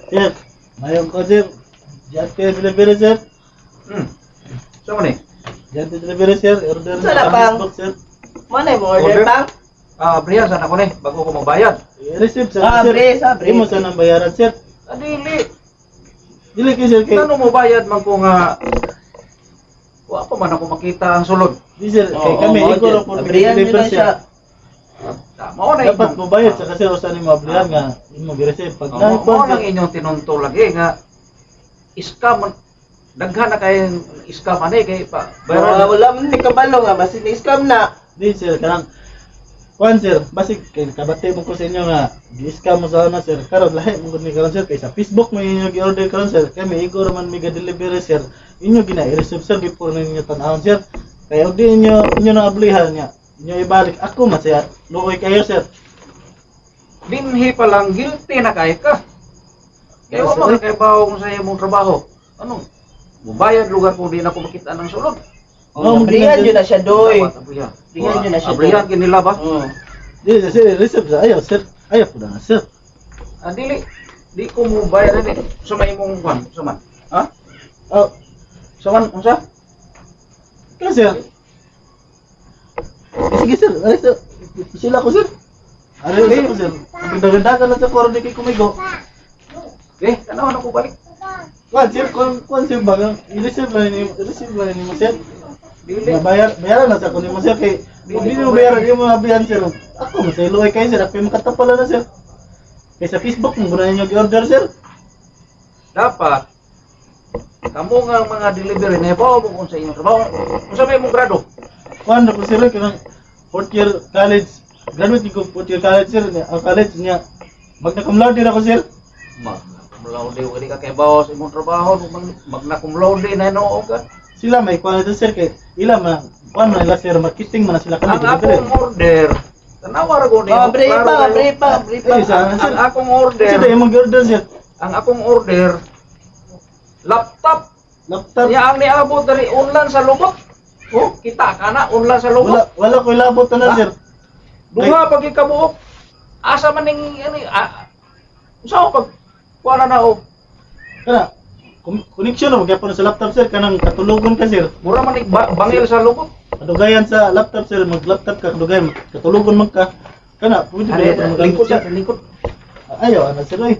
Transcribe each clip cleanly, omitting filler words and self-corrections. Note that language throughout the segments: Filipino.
Sir, mayroon ko sir. Diyan kayo delivery sir. Saan ni? Diyan kayo delivery sir. Order Saan na, sa pang? Facebook sir. Mana yung order Order? pang? Brian, saan ako ni? Bago ko magbayad. I-receive sir. Ah, sir. Bres, ah, Bres. Di mo saan ang bayaran sir. Dili. Dili kayo sir kay. Ano mo bayad man ko nga... Wa pa man ako makita ang sulod. Di sir, kay Oo, kami oo, igor Jud. po Abrihan nyo deliver na sir. siya. Mao na Dapat mo bayad sa kasi usan ni mablihan nga imo gi-receive pag Mao lang inyong tinunto lagi nga scam daghan na kay scam ani kay pa Wala man ni kabalo nga, basta ni-scam na. Di sir, kanang kuan sir, basig kay kabati mo ko sa inyo nga gi-scam mo sa ana sir. Karon lahi mo gud ni karon sir kay sa Facebook mo inyo gi-order karon sir. Kay may igor man mi ga-deliver sir. Inyo gina-receive sir before ninyo tan-awon sir. Kay og di inyo na ablihan nga. Inyo ibalik ako man sir. Luoy kayo sir. dinhi pa lang guilty na kay ka. Kaya Yes, wa man sir. kay bawo sa imong trabaho. Ano? Mubayad lugar kung di na ko makita ng sulod. Oo, Abrihan nyo na siya, doy. Dapat abrihan. Abrihan nyo na siya, Abrihan doy. kinila ba? Di sir, receive sa ayaw sir. Ayaw po na sir. Dili. Di ko mo bayad ani. Sa may imong kwan, sa man. Ha? Oh, Sa man unsa? kaya sir. Sige sir, ay sir. Sila ko sir. Ano yun ko sir? Ganda-ganda ka lang sa koro di kay kumigo. Tanaw na ko balik. Kuan sir, kuan sir bagang i-receive lang ni mo sir. Dili. Bayaran na sa kunin mo sir kay hindi mo bayaran yung mga biyan sir. Ako mo sa iluway kayo sir, ako yung makatapala na sir. Kaya sa Facebook mo gunahin yung order sir. Dapat kamo nga mga delivery na bawo mo kung sa inyong trabaho. Kung sa may mong grado. Kuan na ko sir kanang fourth year college. Graduate ko fourth year college sir. Ang college niya magna cum laude na ako sir. Magna cum laude o ka kay bawo sa imong trabaho. Magna cum laude na inoo ka. Sila may kuan ito sir kay ila man kuan man ila sir marketing man na sila kami Ang akong order, tanawa ra ko ni. Brief pa. Ang akong order, Sir, yung mag-order sir. ang akong order, laptop. Laptop. Niya ang niabot dari unlan sa lubot. Oh, kita ka na unlan sa lubot. Wala ko ilabot na sir. Duha pag ikabuok. Asa man ning ani usa pag kuha na o. Kana connection na magyapon sa laptop sir kanang katulugon ka sir. Mura man ning bangil sa lubot. Kadugayan sa laptop sir, mag-laptop ka kadugayan, katulugon man ka. Kana pwede ba Ano ito lingkod magamit sir? sa lingkod. Ayaw ana sir ay.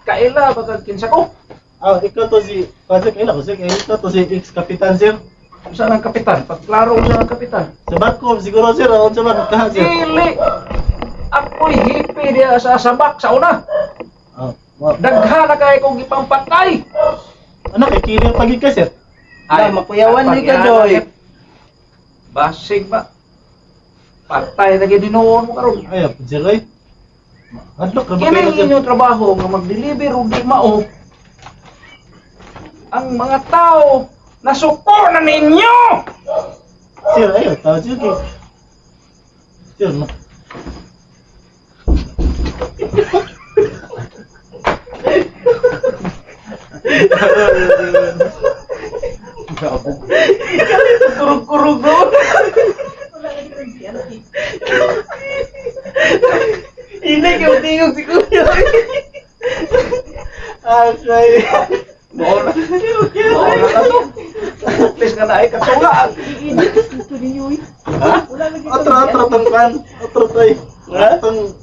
Kaila pagka kinsa ko. Ikaw to si Pasek ila ko sir, ikaw to si ex-kapitan sir. Usa ang kapitan? Pag klaro usa ang kapitan. Sa barko siguro sir, aon sa man ka sir. Dili. Ako'y hippie diya sa sabak sa una. Daghan na kay kong ipangpatay. Anak kay kilir pagi ka sir. Ay, makuyawan ni ka, Joy. Basig ba? Patay na gininuon mo karon. Ayaw sir ay. Hadlok ra ba Kini kayo sir? inyong trabaho nga mag-deliver ug di mao. Ang mga tao nasuko na ninyo. Sir, ayaw tawad sir kay. Sir, Kurug-kurug do. Hindi ka tingog si Kuya. Asay. Mao na. Mao na ka to. Please ka na ay kasugaan. Ha? Otro tong kan. Otro toy. Atong